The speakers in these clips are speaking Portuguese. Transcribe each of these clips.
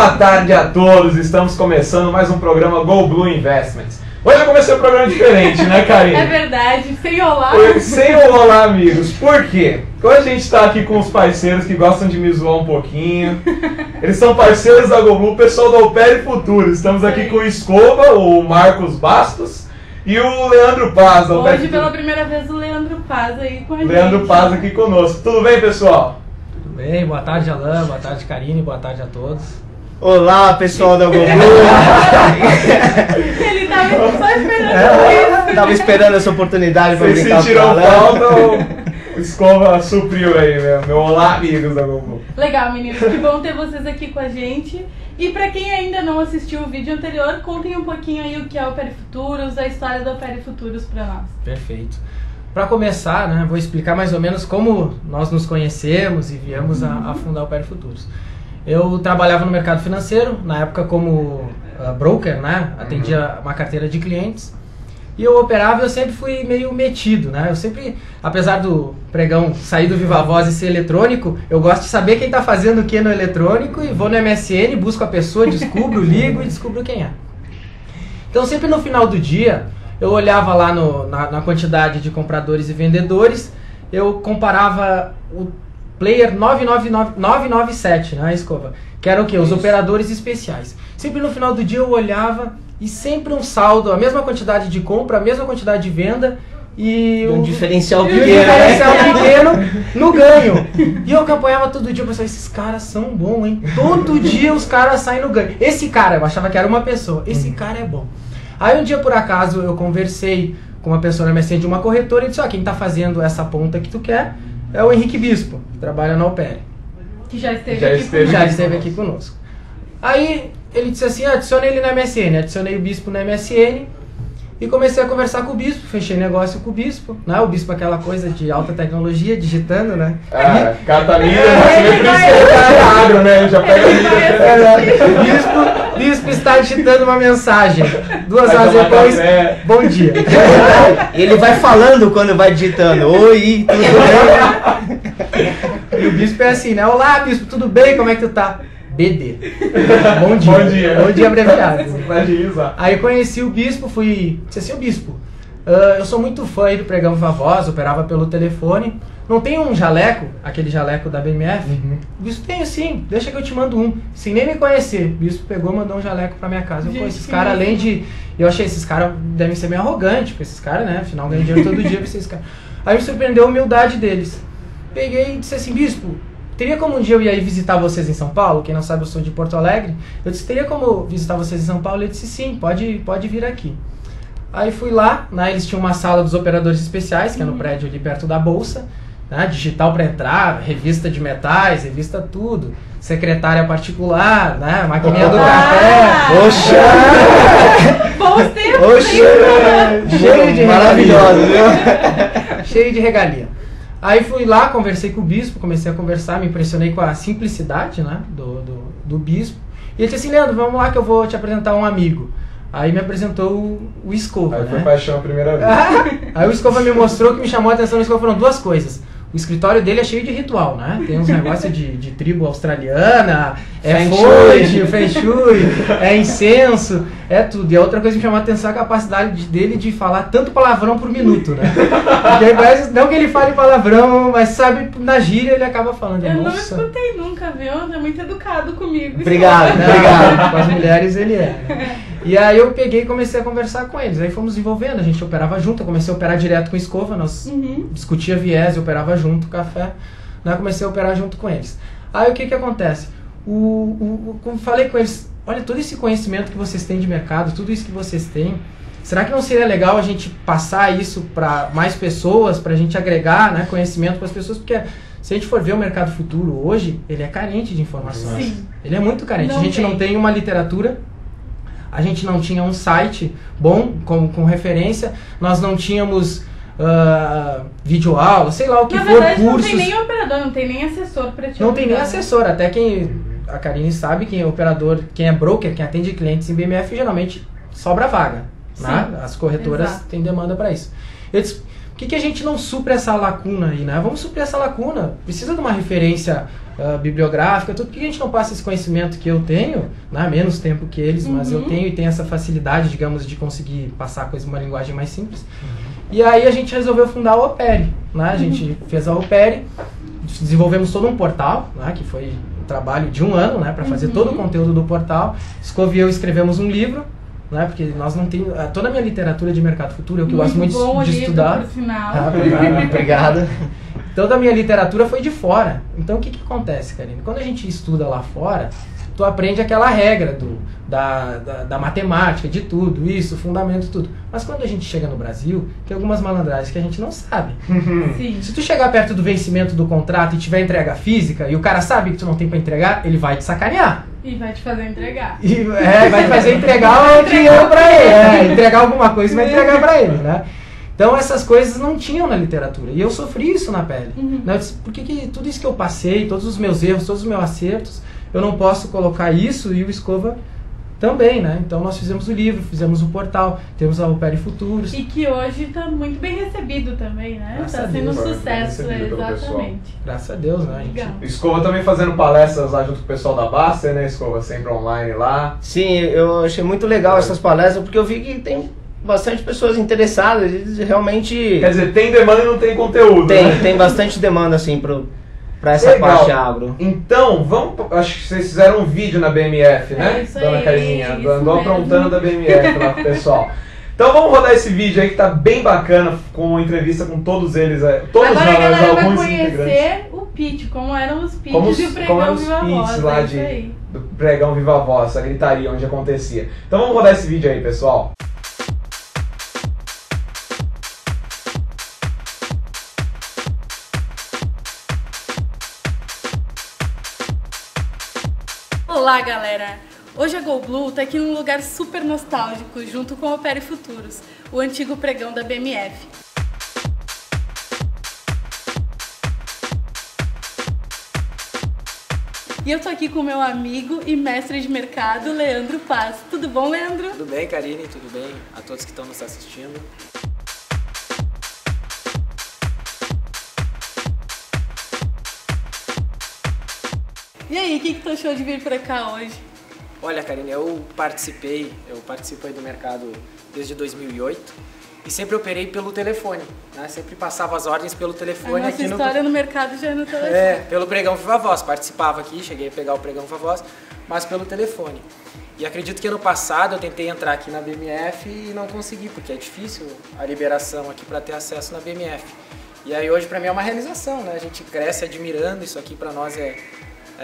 Boa tarde a todos, estamos começando mais um programa Go Blue Investments. Hoje eu comecei um programa diferente, né, Karine? É verdade, sem olá. Sem olá, amigos. Por quê? Hoje a gente está aqui com os parceiros que gostam de me zoar um pouquinho. Eles são parceiros da Go Blue, o pessoal da Opere Futuro. Estamos aqui com o Escova, o Marcos Bastos e o Leandro Paz. Da Hoje, pela primeira vez, o Leandro Paz aí com a gente. Leandro Paz aqui conosco. Tudo bem, pessoal? Tudo bem, boa tarde, Alain, boa tarde, Karine, boa tarde a todos. Olá, pessoal da Go Blue. Ele tava só esperando isso. Tava esperando essa oportunidade pra Vocês brincar com sentiram ela. falta ou o Escova supriu aí, meu olá, amigos da Go Blue? Legal, meninos, que bom ter vocês aqui com a gente. E pra quem ainda não assistiu o vídeo anterior, contem um pouquinho aí o que é o Opere Futuros, a história da Opere Futuros pra nós. Perfeito. Para começar, né, vou explicar mais ou menos como nós nos conhecemos e viemos a fundar o Opere Futuros. Eu trabalhava no mercado financeiro, na época como broker, né, atendia uma carteira de clientes. E eu operava e eu sempre fui meio metido, né? Eu sempre, apesar do pregão sair do Viva Voz e ser eletrônico, eu gosto de saber quem está fazendo o que no eletrônico e vou no MSN, busco a pessoa, descubro, ligo e descubro quem é. Então sempre no final do dia, eu olhava lá na quantidade de compradores e vendedores, eu comparava o player 997, né, Escova? Que era o quê? Os Isso. operadores especiais. Sempre no final do dia eu olhava e sempre um saldo, a mesma quantidade de compra, a mesma quantidade de venda e Um diferencial e pequeno, um diferencial né? pequeno no ganho. E eu acompanhava todo dia, eu pensava, esses caras são bons, hein? Todo dia os caras saem no ganho. Esse cara, eu achava que era uma pessoa, esse cara é bom. Aí um dia, por acaso, eu conversei com uma pessoa na MSN de uma corretora e disse, quem tá fazendo essa ponta que tu quer é o Henrique Bispo, que trabalha na Opere. Que já esteve Já aqui esteve. conosco. Já esteve aqui conosco. Aí ele disse assim, adicionei ele na MSN, adicionei o Bispo na MSN e comecei a conversar com o Bispo, fechei negócio com o Bispo, né? O Bispo é aquela coisa de alta tecnologia, digitando, né? Ah, Catarina, sempre é agro, né? Já pega a Bispo está digitando uma mensagem. 2 Vai horas tomar depois, café. bom dia. Ele vai falando quando vai digitando. Oi, tudo bem? E o Bispo é assim, né? Olá, Bispo, tudo bem? Como é que tu tá? BD. Bom dia. Bom dia. Bom dia abreviado. Pra agilizar. Aí conheci o Bispo, disse assim, o Bispo, eu sou muito fã aí do pregão Viva Voz, operava pelo telefone, não tem um jaleco, aquele jaleco da BMF? O Bispo, tenho sim, deixa que eu te mando um, sem nem me conhecer. O Bispo pegou e mandou um jaleco pra minha casa. Eu, pô, esses caras, além de... Eu achei, esses caras devem ser meio arrogantes, porque esses caras, né, afinal ganham dinheiro todo dia, esses caras. Aí me surpreendeu a humildade deles. Peguei e disse assim, Bispo, teria como um dia eu ir aí visitar vocês em São Paulo? Quem não sabe, eu sou de Porto Alegre. Eu disse, teria como visitar vocês em São Paulo? Ele disse, sim, pode vir aqui. Aí fui lá, né, eles tinham uma sala dos operadores especiais, que é no prédio ali perto da Bolsa, né, digital para entrar, revista de metais, revista tudo, secretária particular, né, maquininha do café. Oxa! Bons tempos, Oxa! Cheio de Maravilhoso, viu? cheio de regalia. Aí fui lá, conversei com o Bispo, comecei a conversar, me impressionei com a simplicidade, né, do Bispo. E ele disse assim, Leandro, vamos lá que eu vou te apresentar um amigo. Aí me apresentou o Escova, Aí né? foi paixão a primeira vez. Aí o Escova me mostrou, que me chamou a atenção no Escova, foram 2 coisas. O escritório dele é cheio de ritual, né? Tem uns negócios de tribo australiana, é Feng foice, feng shui, é incenso, é tudo. E a outra coisa que me chamou a atenção é a capacidade dele de falar tanto palavrão por minuto, né? Porque ele parece, não que ele fale palavrão, mas sabe, na gíria ele acaba falando. Eu não Nossa. escutei nunca, viu? Ele é muito educado comigo. Obrigado. Não, Obrigado. com as mulheres ele é. Né? E aí eu peguei e comecei a conversar com eles. Aí fomos desenvolvendo, a gente operava junto, eu comecei a operar direto com Escova, nós discutia viés, eu operava junto, café, né? Comecei a operar junto com eles. Aí o que que acontece? Como falei com eles, olha, todo esse conhecimento que vocês têm de mercado, tudo isso que vocês têm, será que não seria legal a gente passar isso para mais pessoas, para a gente agregar, né, conhecimento para as pessoas? Porque se a gente for ver o mercado futuro hoje, ele é carente de informações. Sim. Ele é muito carente. Não A gente tem. não tem uma literatura, a gente não tinha um site bom com referência, nós não tínhamos videoaula, sei lá o que Na for, verdade, cursos. não tem nem operador, não tem nem assessor pra te Não tem nem ajudar. assessor, até a Karine sabe, quem é operador, quem é broker, quem atende clientes em BMF, geralmente sobra vaga, né? Sim, As corretoras exato. têm demanda para isso. Eu disse, por que a gente não supre essa lacuna aí, né? Vamos suprir essa lacuna. Precisa de uma referência bibliográfica, tudo. Por que a gente não passa esse conhecimento que eu tenho, né? Menos tempo que eles, mas eu tenho e tenho essa facilidade, digamos, de conseguir passar a coisa uma linguagem mais simples. E aí a gente resolveu fundar a Opere, né? A gente fez a Opere, desenvolvemos todo um portal, né? Que foi um trabalho de 1 ano, né? Para fazer todo o conteúdo do portal. Escova e eu escrevemos um livro, né? Porque nós não temos... Toda a minha literatura de mercado futuro, eu que gosto muito de estudar. Por sinal. Obrigado. Toda a minha literatura foi de fora. Então o que acontece, Karine? Quando a gente estuda lá fora, tu aprende aquela regra da matemática, de tudo, isso, fundamento, tudo. Mas quando a gente chega no Brasil, tem algumas malandragens que a gente não sabe. Sim. Se tu chegar perto do vencimento do contrato e tiver entrega física, e o cara sabe que tu não tem pra entregar, ele vai te sacanear. E vai te fazer entregar. Vai te fazer entregar o dinheiro pra ele. Entregar alguma coisa e vai entregar pra ele, né? Então essas coisas não tinham na literatura. E eu sofri isso na pele. Né? Eu disse, por que tudo isso que eu passei, todos os meus erros, todos os meus acertos, eu não posso colocar isso e o Escova também, né? Então nós fizemos o livro, fizemos o portal, temos a Opere Futuros. E que hoje está muito bem recebido também, né? Está sendo um sucesso, exatamente. Graças a Deus, né? Escova também fazendo palestras lá junto com o pessoal da Baster, né, Escova? Sempre online lá. Sim, eu achei muito legal essas palestras, porque eu vi que tem bastante pessoas interessadas, eles realmente... Quer dizer, tem demanda e não tem conteúdo, né? Tem bastante demanda, assim, pra essa Legal. parte agro. Então, acho que vocês fizeram um vídeo na BMF, né? É isso Dona aí, Carininha, isso andou mesmo. aprontando da BMF lá pro pessoal. Então vamos rodar esse vídeo aí que tá bem bacana, com entrevista com todos eles, todos Agora não, a galera vai alguns conhecer integrantes. o pitch, como eram os pitches Como e o eram pregão os Viva pitches Voz, lá é isso aí. do pregão Viva Voz, a gritaria onde acontecia. Então vamos rodar esse vídeo aí, pessoal. Olá, galera! Hoje a GoBlue tá aqui num lugar super nostálgico, junto com o Opere Futuros, o antigo pregão da BMF. E eu tô aqui com o meu amigo e mestre de mercado, Leandro Paz. Tudo bom, Leandro? Tudo bem, Karine? Tudo bem? A todos que estão nos assistindo. E aí, o que tu achou de vir pra cá hoje? Olha, Karine, eu participo aí do mercado desde 2008 e sempre operei pelo telefone, né? Sempre passava as ordens pelo telefone. A nossa aqui história no mercado já é no telefone. pelo pregão Viva Voz. Participava aqui, cheguei a pegar o pregão Viva Voz, mas pelo telefone. E acredito que ano passado eu tentei entrar aqui na BMF e não consegui, porque é difícil a liberação aqui para ter acesso na BMF. E aí hoje para mim é uma realização, né? A gente cresce admirando, isso aqui para nós é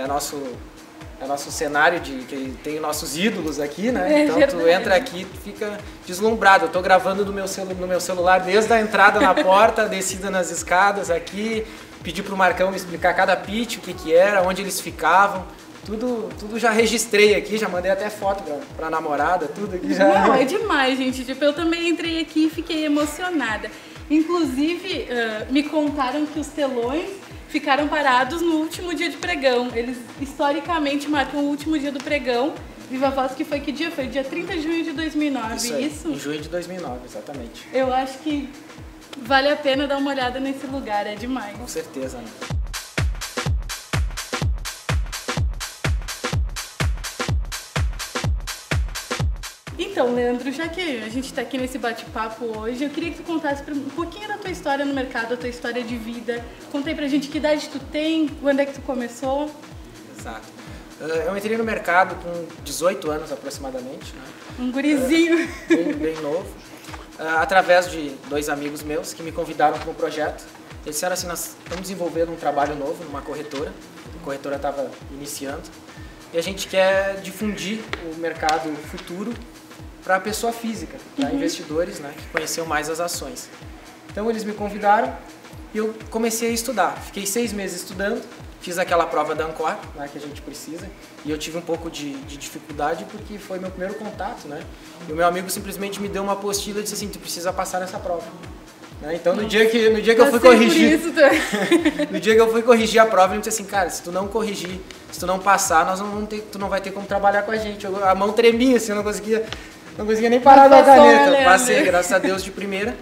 nosso cenário que tem nossos ídolos aqui, né? Então tu entra aqui e fica deslumbrado. Eu tô gravando no meu celular desde a entrada na porta, a descida nas escadas aqui, pedi pro Marcão me explicar cada pitch, o que era, onde eles ficavam. Tudo já registrei aqui, já mandei até foto pra namorada, tudo aqui já. Não, é demais, gente. Tipo, eu também entrei aqui e fiquei emocionada. Inclusive, me contaram que os telões ficaram parados no último dia de pregão. Eles historicamente marcam o último dia do pregão. Viva Voz, que foi que dia? Foi dia 30 de junho de 2009, isso? Em junho de 2009, exatamente. Eu acho que vale a pena dar uma olhada nesse lugar, é demais. Com certeza, né? Então, Leandro, já que a gente está aqui nesse bate-papo hoje, eu queria que tu contasse um pouquinho da tua história no mercado, a tua história de vida. Conta aí pra gente que idade tu tem, quando é que tu começou. Exato. Eu entrei no mercado com 18 anos aproximadamente, né? Um gurizinho. Bem novo. Através de 2 amigos meus que me convidaram para um projeto. Eles disseram assim, nós estamos desenvolvendo um trabalho novo numa corretora. A corretora estava iniciando. E a gente quer difundir o mercado futuro para a pessoa física, para investidores, né, que conheciam mais as ações. Então eles me convidaram e eu comecei a estudar. Fiquei 6 meses estudando, fiz aquela prova da Ancor, né, que a gente precisa, e eu tive um pouco de dificuldade porque foi meu primeiro contato, né? E o meu amigo simplesmente me deu uma apostila e disse assim, tu precisa passar nessa prova. Né? Então no dia que eu fui corrigir, no dia que eu fui corrigir a prova, ele disse assim, cara, se tu não corrigir, se tu não passar, tu não vai ter como trabalhar com a gente. A mão tremia assim, eu não conseguia nem parar da caneta. Passei, graças a Deus, de primeira.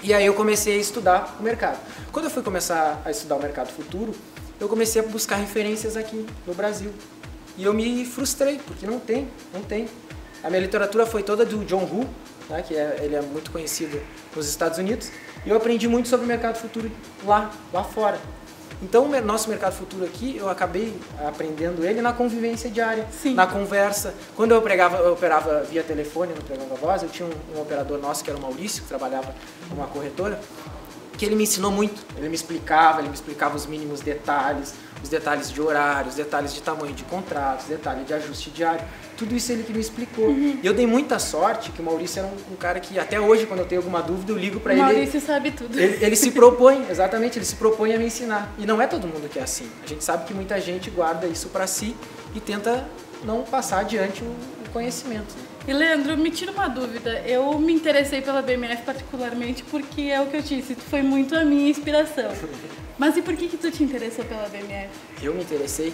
E aí eu comecei a estudar o mercado. Quando eu fui começar a estudar o mercado futuro, eu comecei a buscar referências aqui no Brasil. E eu me frustrei, porque não tem. A minha literatura foi toda do John Hu, né, ele é muito conhecido nos Estados Unidos, e eu aprendi muito sobre o mercado futuro lá fora. Então o nosso mercado futuro aqui, eu acabei aprendendo ele na convivência diária, Sim. na conversa. Quando eu operava via telefone no Pregando a Voz, eu tinha um operador nosso, que era o Maurício, que trabalhava numa corretora, que ele me ensinou muito. Ele me explicava os mínimos detalhes, os detalhes de horário, os detalhes de tamanho de contratos, detalhe de ajuste diário. Tudo isso ele que me explicou. E eu dei muita sorte que o Maurício era um cara que até hoje, quando eu tenho alguma dúvida, eu ligo para ele. O Maurício sabe tudo. Ele se propõe, exatamente, ele se propõe a me ensinar. E não é todo mundo que é assim. A gente sabe que muita gente guarda isso para si e tenta não passar adiante o conhecimento. E Leandro, me tira uma dúvida. Eu me interessei pela BMF particularmente porque é o que eu disse, tu foi muito a minha inspiração. Mas e por que tu te interessou pela BMF? Eu me interessei,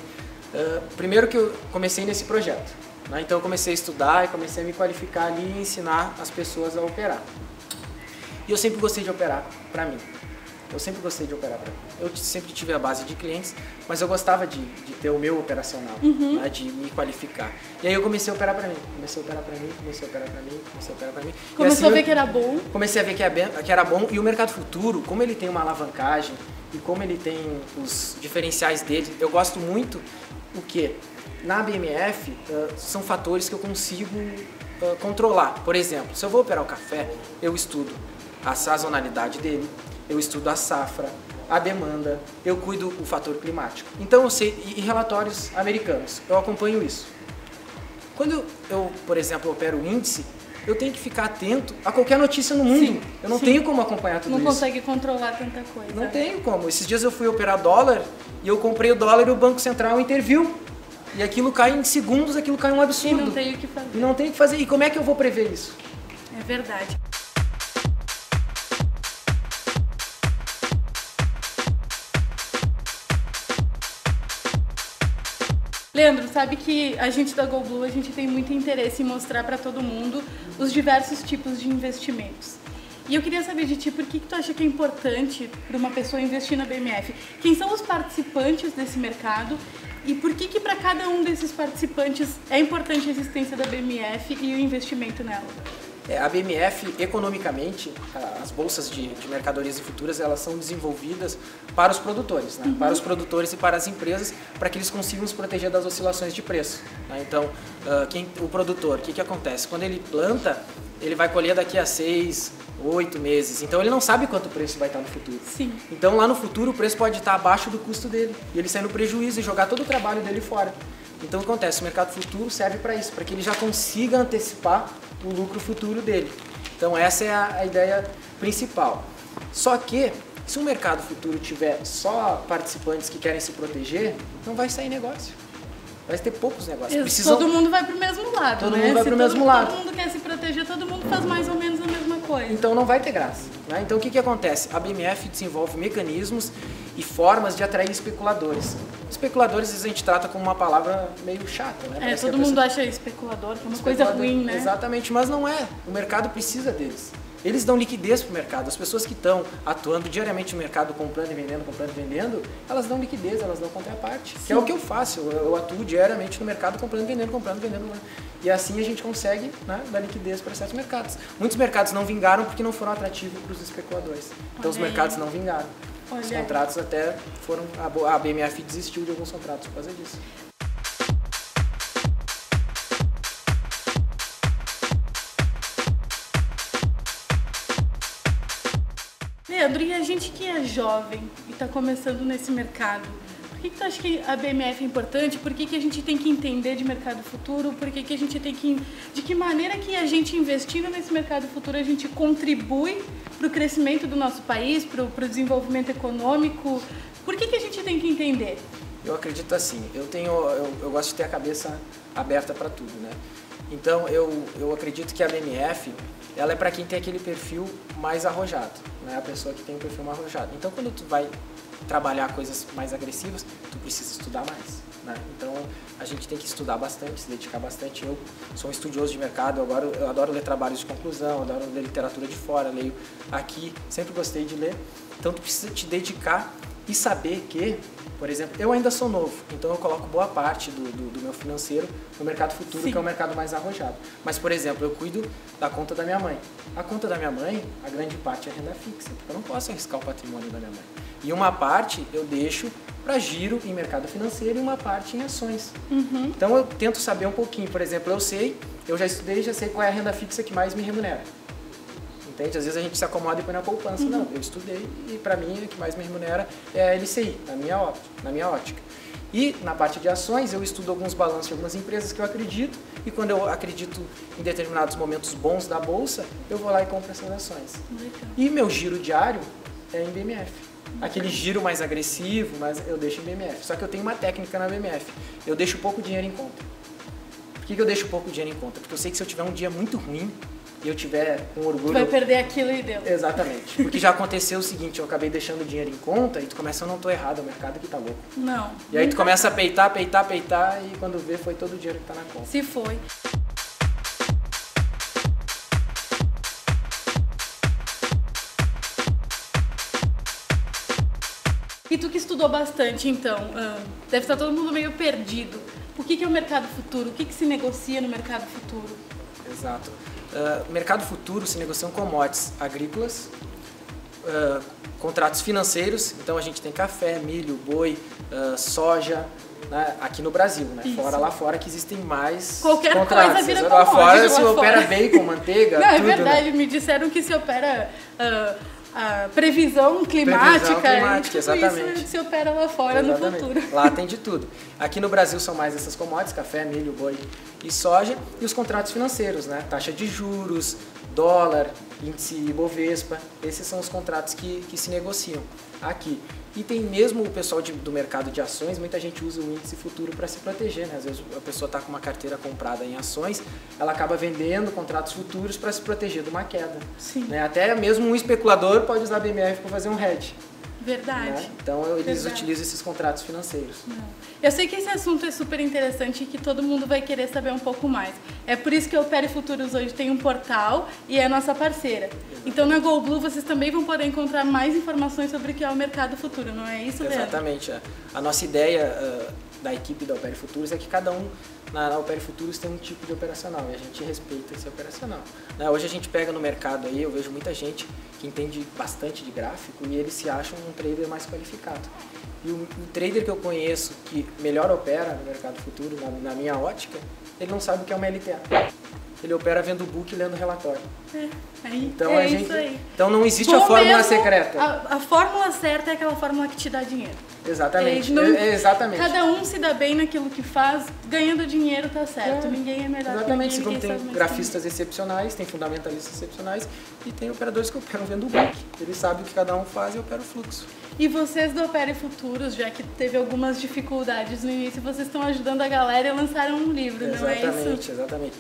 primeiro que eu comecei nesse projeto, né? Então eu comecei a estudar e comecei a me qualificar ali e ensinar as pessoas a operar. E eu sempre gostei de operar para mim. Eu sempre tive a base de clientes, mas eu gostava de ter o meu operacional, né, de me qualificar. E aí eu comecei a operar para mim, comecei a operar para mim. Começou assim, a ver que era bom? Comecei a ver que era bom. E o mercado futuro, como ele tem uma alavancagem e como ele tem os diferenciais dele, eu gosto muito o quê? Na BMF, são fatores que eu consigo controlar. Por exemplo, se eu vou operar o café, eu estudo a sazonalidade dele, eu estudo a safra, a demanda, eu cuido do fator climático. Então eu sei, e relatórios americanos, eu acompanho isso. Quando eu, por exemplo, opero o índice, eu tenho que ficar atento a qualquer notícia no mundo. Eu não tenho como acompanhar tudo isso. Não consegue controlar tanta coisa. Não tenho como. Esses dias eu fui operar dólar e eu comprei o dólar e o Banco Central interviu. E aquilo cai em segundos, aquilo cai um absurdo. E não tem o que fazer. E não tem o que fazer. E como é que eu vou prever isso? É verdade. Leandro, sabe que a gente da GoBlue, a gente tem muito interesse em mostrar para todo mundo os diversos tipos de investimentos. E eu queria saber de ti, por que tu acha que é importante para uma pessoa investir na BMF? Quem são os participantes desse mercado e por que para cada um desses participantes é importante a existência da BMF e o investimento nela? A BMF, economicamente, as bolsas de mercadorias e futuras, elas são desenvolvidas para os produtores, né? Para os produtores e para as empresas, para que eles consigam se proteger das oscilações de preço, né? Então, o produtor, o que acontece? Quando ele planta, ele vai colher daqui a 6, 8 meses, então ele não sabe quanto o preço vai estar no futuro. Sim. Então, lá no futuro, o preço pode estar abaixo do custo dele, e ele sai no prejuízo e jogar todo o trabalho dele fora. Então, o que acontece? O mercado futuro serve para isso, para que ele já consiga antecipar o lucro futuro dele. Então essa é a ideia principal. Só que, se o mercado futuro tiver só participantes que querem se proteger, não vai sair negócio. Vai ter poucos negócios. Todo mundo vai para o mesmo lado, todo né? mundo vai para o mesmo lado. Todo mundo quer se proteger, todo mundo faz mais ou menos a mesma coisa. Então não vai ter graça, né? Então o que acontece? A BMF desenvolve mecanismos e formas de atrair especuladores. Especuladores a gente trata como uma palavra meio chata, né? Todo mundo acha especulador, que é uma coisa ruim, né? Exatamente, mas não é. O mercado precisa deles. Eles dão liquidez para o mercado. As pessoas que estão atuando diariamente no mercado, comprando e vendendo, elas dão liquidez, elas dão contraparte. Que é o que eu faço. Eu atuo diariamente no mercado, comprando e vendendo. E assim a gente consegue, né, dar liquidez para certos mercados. Muitos mercados não vingaram porque não foram atrativos para os especuladores. Então os mercados não vingaram. Os contratos até foram... A BMF desistiu de alguns contratos por causa disso. Leandro, e a gente que é jovem e está começando nesse mercado, por que tu acha que a BMF é importante? Por que a gente tem que entender de mercado futuro? Por que a gente tem que... De que maneira que a gente investindo nesse mercado futuro, a gente contribui para o crescimento do nosso país, para o desenvolvimento econômico? Por que a gente tem que entender? Eu acredito assim, eu gosto de ter a cabeça aberta para tudo, né? Então eu acredito que a BMF, ela é para quem tem aquele perfil mais arrojado, né? A pessoa que tem um perfil mais arrojado. Então quando tu vai trabalhar coisas mais agressivas, tu precisa estudar mais. né? Então a gente tem que estudar bastante, se dedicar bastante. Eu sou um estudioso de mercado, eu adoro ler trabalhos de conclusão, adoro ler literatura de fora, leio aqui, sempre gostei de ler. Então tu precisa te dedicar e saber que, por exemplo, eu ainda sou novo, então eu coloco boa parte do meu financeiro no mercado futuro, que é o mercado mais arrojado. Mas, por exemplo, eu cuido da conta da minha mãe. A conta da minha mãe, a grande parte é renda fixa, porque eu não posso arriscar o patrimônio da minha mãe. E uma parte eu deixo para giro em mercado financeiro e uma parte em ações. Então eu tento saber um pouquinho. Por exemplo, eu já estudei, já sei qual é a renda fixa que mais me remunera. Entende? Às vezes a gente se acomoda e põe na poupança. Não, eu estudei e para mim o que mais me remunera é a LCI, na minha ótica. E na parte de ações eu estudo alguns balanços de algumas empresas que eu acredito, e quando eu acredito em determinados momentos bons da bolsa, eu vou lá e compro essas ações. E meu giro diário é em BMF. Aquele giro mais agressivo, mas eu deixo em BMF. Só que eu tenho uma técnica na BMF. Eu deixo pouco dinheiro em conta. Por que eu deixo pouco dinheiro em conta? Porque eu sei que se eu tiver um dia muito ruim e eu tiver com orgulho... Tu vai perder aquilo e deu. Exatamente. Porque já aconteceu o seguinte, eu acabei deixando o dinheiro em conta e tu começa, eu não tô errado, é o mercado que tá louco. Não. E aí tu começa a peitar e quando vê foi todo o dinheiro que tá na conta. Se foi. E tu que estudou bastante, então, deve estar todo mundo meio perdido. O que é o mercado futuro? O que se negocia no mercado futuro? Exato. Mercado futuro se negociam commodities agrícolas, contratos financeiros, então a gente tem café, milho, boi, soja, né, aqui no Brasil, né? Lá fora que existem mais qualquer contratos. Coisa vira lá fora se lá opera fora. bacon, manteiga, não, tudo, é verdade, né? me disseram que se opera a previsão climática, e tudo exatamente. Isso se opera lá fora Exatamente. no futuro. Lá tem de tudo. Aqui no Brasil são mais essas commodities, café, milho, boi e soja, e os contratos financeiros, né? Taxa de juros, dólar, índice Ibovespa, esses são os contratos que se negociam aqui. E tem mesmo o pessoal do mercado de ações, muita gente usa o índice futuro para se proteger, né? Às vezes a pessoa está com uma carteira comprada em ações, ela acaba vendendo contratos futuros para se proteger de uma queda. Sim. Né? Até mesmo um especulador pode usar a BMF para fazer um hedge. Verdade. Né? Então eles utilizam esses contratos financeiros. Eu sei que esse assunto é super interessante e que todo mundo vai querer saber um pouco mais. É por isso que a Opere Futuros hoje tem um portal e é a nossa parceira. Então na GoBlue vocês também vão poder encontrar mais informações sobre o que é o mercado futuro, não é isso, Leandro? Exatamente. A nossa ideia da equipe da Opere Futuros é que cada um na Opere Futuros tem um tipo de operacional e a gente respeita esse operacional. Né? Hoje a gente pega no mercado aí, eu vejo muita gente que entende bastante de gráfico e eles se acham um trader mais qualificado. E o trader que eu conheço que melhor opera no mercado futuro, na minha ótica, ele não sabe o que é uma LTA. Ele opera vendo o book e lendo o relatório. Então, isso aí. Então não existe a fórmula secreta. A fórmula certa é aquela fórmula que te dá dinheiro. Exatamente. Exatamente. Cada um se dá bem naquilo que faz, ganhando dinheiro tá certo. Ninguém é melhor exatamente. que ninguém. Exatamente. Tem grafistas excepcionais, tem fundamentalistas excepcionais e tem operadores que operam vendo o book. Eles sabem o que cada um faz e opera o fluxo. E vocês do Opere Futuros, já que teve algumas dificuldades no início, vocês estão ajudando a galera e lançaram um livro, não é isso? Exatamente, exatamente.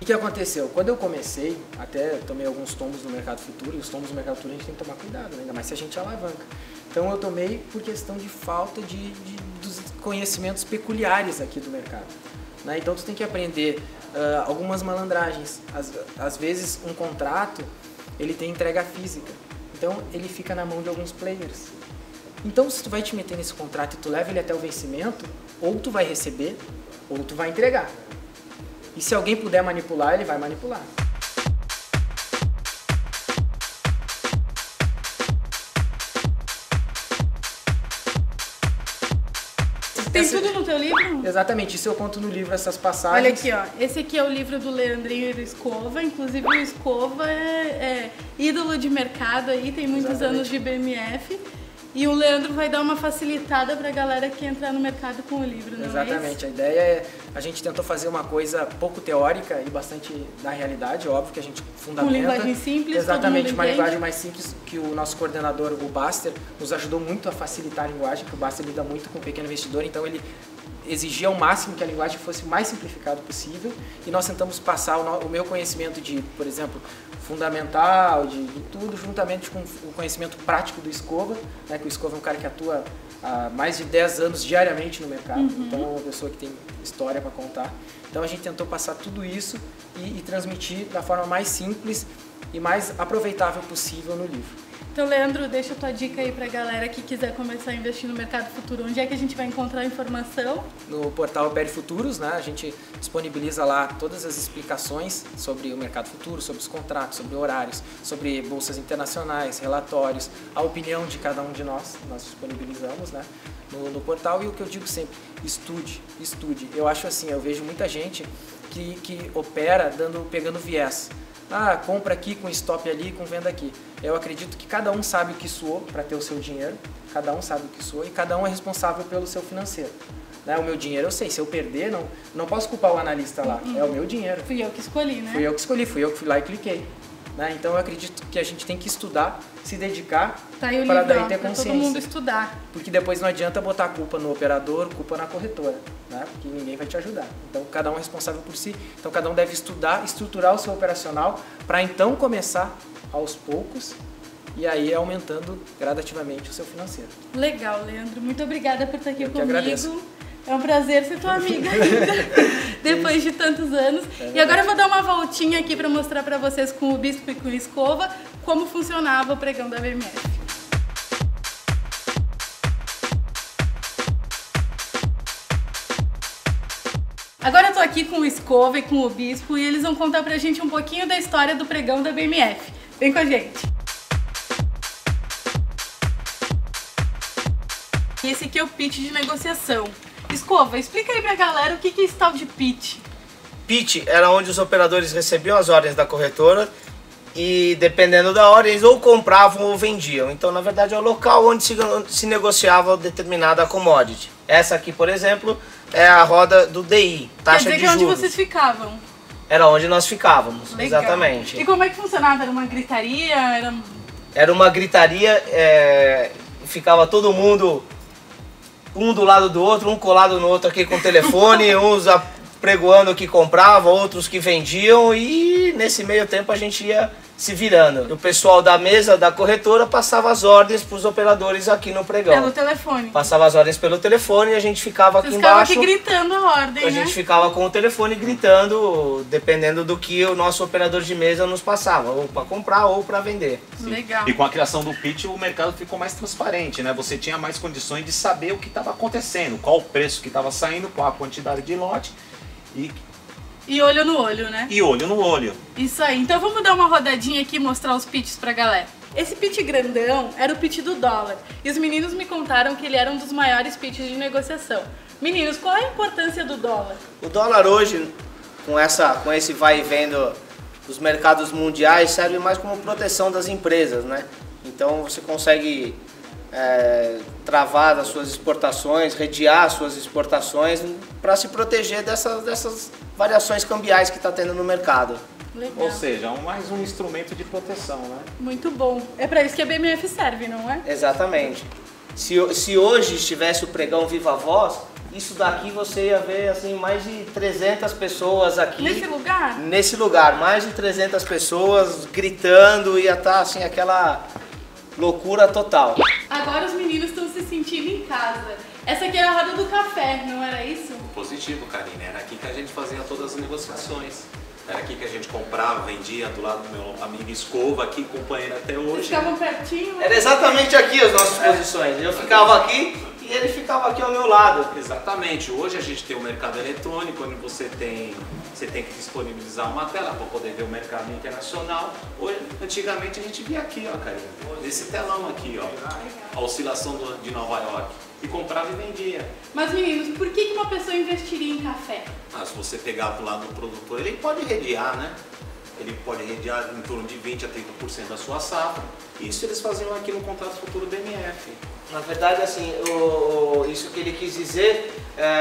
O que aconteceu? Quando eu comecei, até tomei alguns tombos no mercado futuro, e os tombos no mercado futuro a gente tem que tomar cuidado, né? Ainda mais se a gente alavanca. Então eu tomei por questão de falta dos conhecimentos peculiares aqui do mercado. Né? Então tu tem que aprender algumas malandragens. Às vezes um contrato, ele tem entrega física, então ele fica na mão de alguns players. Então se tu vai te meter nesse contrato e tu leva ele até o vencimento, ou tu vai receber, ou tu vai entregar. E se alguém puder manipular, ele vai manipular. Tem tudo no teu livro? Exatamente, isso eu conto no livro, essas passagens. Olha aqui, ó. Esse aqui é o livro do Leandrinho e do Escova. Inclusive o Escova é ídolo de mercado aí, tem muitos anos de BMF. E o Leandro vai dar uma facilitada pra galera que entrar no mercado com o livro, não Exatamente, a ideia é, a gente tentou fazer uma coisa pouco teórica e bastante da realidade, óbvio que a gente fundamenta. Com linguagem simples, exatamente, uma linguagem mais simples que o nosso coordenador, o Baster, nos ajudou muito a facilitar a linguagem, que o Baster lida muito com o pequeno investidor, então ele exigir ao máximo que a linguagem fosse o mais simplificada possível, e nós tentamos passar o meu conhecimento de, por exemplo, fundamental, de tudo, juntamente com o conhecimento prático do Escova, né, que o Escova é um cara que atua há mais de 10 anos diariamente no mercado, então é uma pessoa que tem história para contar. Então a gente tentou passar tudo isso e transmitir da forma mais simples e mais aproveitável possível no livro. Então, Leandro, deixa a tua dica aí pra galera que quiser começar a investir no mercado futuro. Onde é que a gente vai encontrar informação? No portal Opere Futuros, né, a gente disponibiliza lá todas as explicações sobre o mercado futuro, sobre os contratos, sobre horários, sobre bolsas internacionais, relatórios, a opinião de cada um de nós disponibilizamos, né, no portal. E o que eu digo sempre, estude. Eu acho assim, eu vejo muita gente que opera pegando viés. Ah, compra aqui com stop ali, com venda aqui. Eu acredito que cada um sabe o que suou para ter o seu dinheiro, cada um sabe o que suou e cada um é responsável pelo seu financeiro. Né? O meu dinheiro eu sei, se eu perder, não posso culpar o analista lá, é o meu dinheiro. Fui eu que escolhi, né? Fui eu que escolhi, fui eu que fui lá e cliquei. Né? Então eu acredito que a gente tem que estudar, se dedicar para daí ter consciência. Todo mundo estudar. Porque depois não adianta botar a culpa no operador, culpa na corretora, né? Porque ninguém vai te ajudar. Então cada um é responsável por si, então cada um deve estudar, estruturar o seu operacional para então começar aos poucos e aí aumentando gradativamente o seu financeiro. Legal, Leandro. Muito obrigada por estar aqui comigo. Agradeço. É um prazer ser tua amiga ainda, depois de tantos anos. E agora eu vou dar uma voltinha aqui para mostrar para vocês com o Bispo e com o Escova como funcionava o pregão da BMF. Agora eu tô aqui com o Escova e com o Bispo e eles vão contar pra gente um pouquinho da história do pregão da BMF. Vem com a gente! E esse aqui é o pitch de negociação. Escova, explica aí pra galera o que é esse tal de pitch. Pitch era onde os operadores recebiam as ordens da corretora e, dependendo da ordem, eles ou compravam ou vendiam. Então, na verdade, é o local onde se negociava determinada commodity. Essa aqui, por exemplo, é a roda do DI, taxa de juros. Quer dizer que é onde vocês ficavam? Era onde nós ficávamos, legal. Exatamente. E como é que funcionava? Era uma gritaria? Era uma gritaria, ficava todo mundo um do lado do outro, um colado no outro aqui com o telefone, uns pregoando que compravam, outros que vendiam, e nesse meio tempo a gente ia se virando. O pessoal da mesa da corretora passava as ordens para os operadores aqui no pregão. Pelo telefone. Passava as ordens pelo telefone e a gente ficava aqui Vocês embaixo. ficavam aqui gritando a ordem, A gente ficava com o telefone gritando, dependendo do que o nosso operador de mesa nos passava, ou para comprar ou para vender. Sim. Legal. E com a criação do pitch o mercado ficou mais transparente, né? Você tinha mais condições de saber o que estava acontecendo, qual o preço que estava saindo, qual a quantidade de lote e olho no olho, né? E olho no olho. Isso aí. Então vamos dar uma rodadinha aqui e mostrar os pitches pra galera. Esse pitch grandão era o pitch do dólar. E os meninos me contaram que ele era um dos maiores pitches de negociação. Meninos, qual é a importância do dólar? O dólar hoje, com esse vai e vem dos mercados mundiais, serve mais como proteção das empresas, né? Então você consegue travar as suas exportações, redear as suas exportações para se proteger dessas variações cambiais que está tendo no mercado. Legal. Ou seja, mais um instrumento de proteção, né? Muito bom. É para isso que a BMF serve, não é? Exatamente. Se hoje estivesse o pregão Viva Voz, isso daqui você ia ver assim, mais de 300 pessoas aqui. Nesse lugar? Nesse lugar, mais de 300 pessoas gritando, ia estar assim, aquela loucura total. Agora os meninos estão se sentindo em casa. Essa aqui é a roda do café, não era isso? Positivo, Karine. Era aqui que a gente fazia todas as negociações. Era aqui que a gente comprava, vendia, do lado do meu amigo Escova, aqui, companheiro até hoje. Vocês ficavam pertinho? Era exatamente aqui as nossas posições. Eu ficava aqui e ele ficava aqui ao meu lado. Exatamente. Hoje a gente tem o mercado eletrônico, onde você tem que disponibilizar uma tela para poder ver o mercado internacional. Hoje, antigamente a gente via aqui, ó, Karine, nesse telão aqui, ó, a oscilação de Nova York. E comprava e vendia. Mas meninos, por que uma pessoa investiria em café? Se você pegar do lado do produtor, ele pode redear, né? Ele pode redear em torno de 20% a 30% da sua safra. Isso eles faziam aqui no contrato futuro BMF. Na verdade, assim, isso que ele quis dizer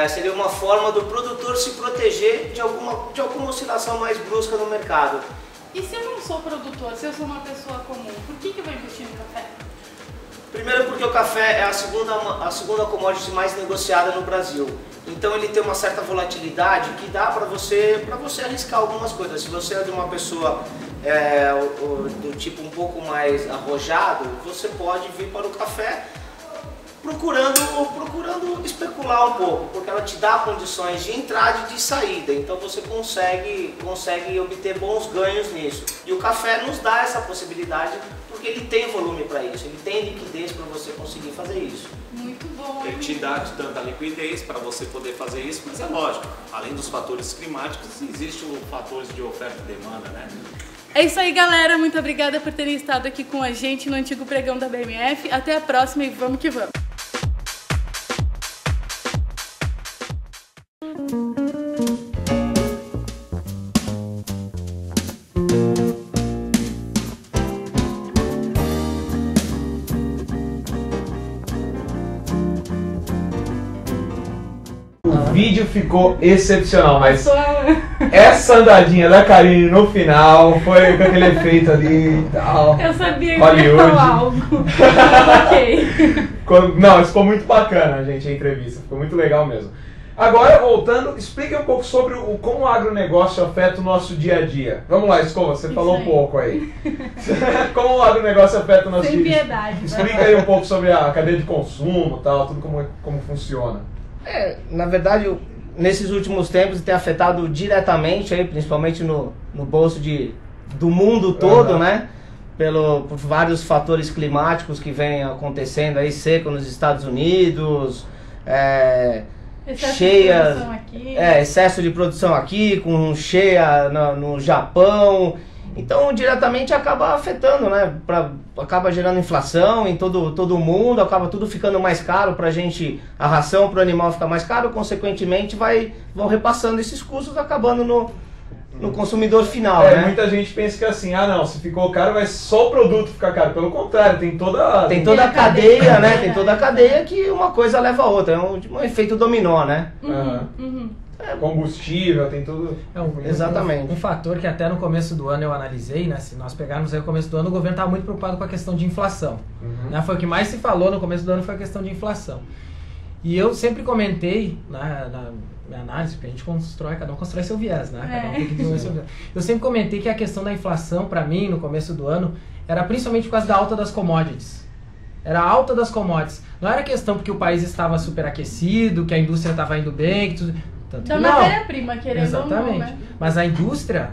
seria uma forma do produtor se proteger de alguma oscilação mais brusca no mercado. E se eu não sou produtor, se eu sou uma pessoa comum, por que eu vou investir no café? Primeiro porque o café é a segunda commodity mais negociada no Brasil. Então ele tem uma certa volatilidade que dá para você arriscar algumas coisas. Se você é de uma pessoa do tipo um pouco mais arrojado, você pode vir para o café procurando especular um pouco, porque ela te dá condições de entrada e de saída, então você consegue obter bons ganhos nisso. E o café nos dá essa possibilidade, porque ele tem volume para isso, ele tem liquidez para você conseguir fazer isso. Muito bom. Ele te dá de tanta liquidez para você poder fazer isso, mas é lógico, além dos fatores climáticos, existem os fatores de oferta e demanda, né? É isso aí, galera. Muito obrigada por terem estado aqui com a gente no antigo pregão da BMF. Até a próxima e vamos que vamos. O vídeo ficou excepcional, mas essa andadinha da Karine no final foi com aquele efeito ali e tal. Eu sabia que Hollywood. ia falar algo. Ok. Não, ficou muito bacana, gente, a entrevista. Ficou muito legal mesmo. Agora, voltando, explique um pouco sobre como o agronegócio afeta o nosso dia a dia. Vamos lá, Escova, você falou um pouco aí. Como o agronegócio afeta o nosso Sem dia a dia. piedade. Explica aí um pouco sobre a cadeia de consumo e tal, tudo como funciona. Na verdade, nesses últimos tempos tem afetado diretamente, aí, principalmente no bolso do mundo todo, né? Por vários fatores climáticos que vêm acontecendo aí, seco nos Estados Unidos, excesso de produção aqui, com cheia no Japão. Então, diretamente acaba afetando, né? Acaba gerando inflação em todo mundo, acaba tudo ficando mais caro pra gente, a ração pro animal fica mais caro, consequentemente vão repassando esses custos, acabando no consumidor final, né? Muita gente pensa que assim, não, se ficou caro, vai só o produto ficar caro. Pelo contrário, tem toda a cadeia, né? Tem toda a cadeia que uma coisa leva a outra, é um efeito dominó, né? Combustível, tem tudo. Exatamente. Um fator que até no começo do ano eu analisei, né? Se nós pegarmos aí o começo do ano, o governo estava muito preocupado com a questão de inflação. Né? Foi o que mais se falou no começo do ano, foi a questão de inflação. E eu sempre comentei, na minha análise, porque a gente cada um constrói seu viés, né? Cada um tem que desenvolver seu viés. Eu sempre comentei que a questão da inflação, para mim, no começo do ano, era principalmente por causa da alta das commodities. Era a alta das commodities. Não era questão porque o país estava superaquecido, que a indústria estava indo bem, que tudo... Da matéria-prima, querendo ou não, exatamente. né? Mas a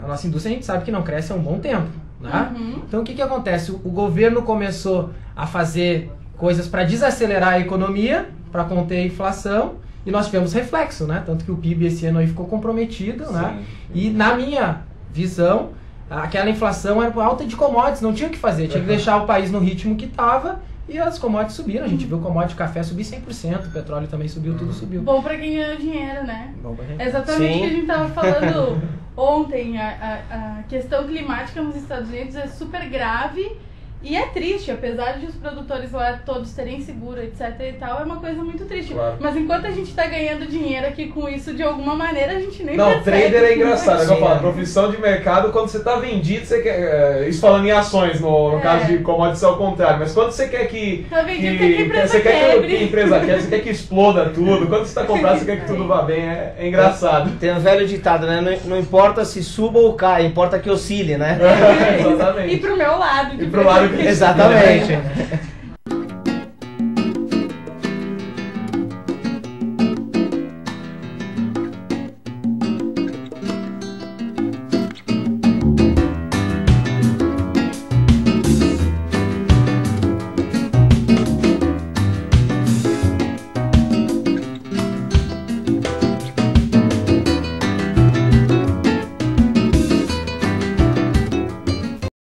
nossa indústria a gente sabe que não cresce há um bom tempo, né? Então o que acontece? O governo começou a fazer coisas para desacelerar a economia, para conter a inflação, e nós tivemos reflexo, né? Tanto que o PIB esse ano aí ficou comprometido, né? E na minha visão, aquela inflação era por alta de commodities, não tinha o que fazer, tinha que deixar o país no ritmo que estava. E as commodities subiram, a gente viu o commodity café subir 100%, o petróleo também subiu, tudo subiu. Bom pra quem ganhou dinheiro, né? Bom pra quem... Exatamente o que a gente tava falando ontem, a questão climática nos Estados Unidos é super grave e é triste, apesar de os produtores lá todos terem seguro, etc e tal, é uma coisa muito triste. Claro. Mas enquanto a gente tá ganhando dinheiro aqui com isso de alguma maneira, a gente nem Não, percebe. trader é engraçado, eu falo, profissão de mercado, quando você tá vendido, você quer, isso falando em ações, no caso de commodities é o contrário, mas quando você quer que... Tá vendido, quer que a empresa você quer quebre. que a empresa quebre, você quer que exploda tudo, quando você tá comprado, você quer que tudo vá bem, é engraçado. Tem um velho ditado, né? Não importa se suba ou cai, importa que oscile, né? Exatamente. E pro meu lado. E pro lado que... Exatamente.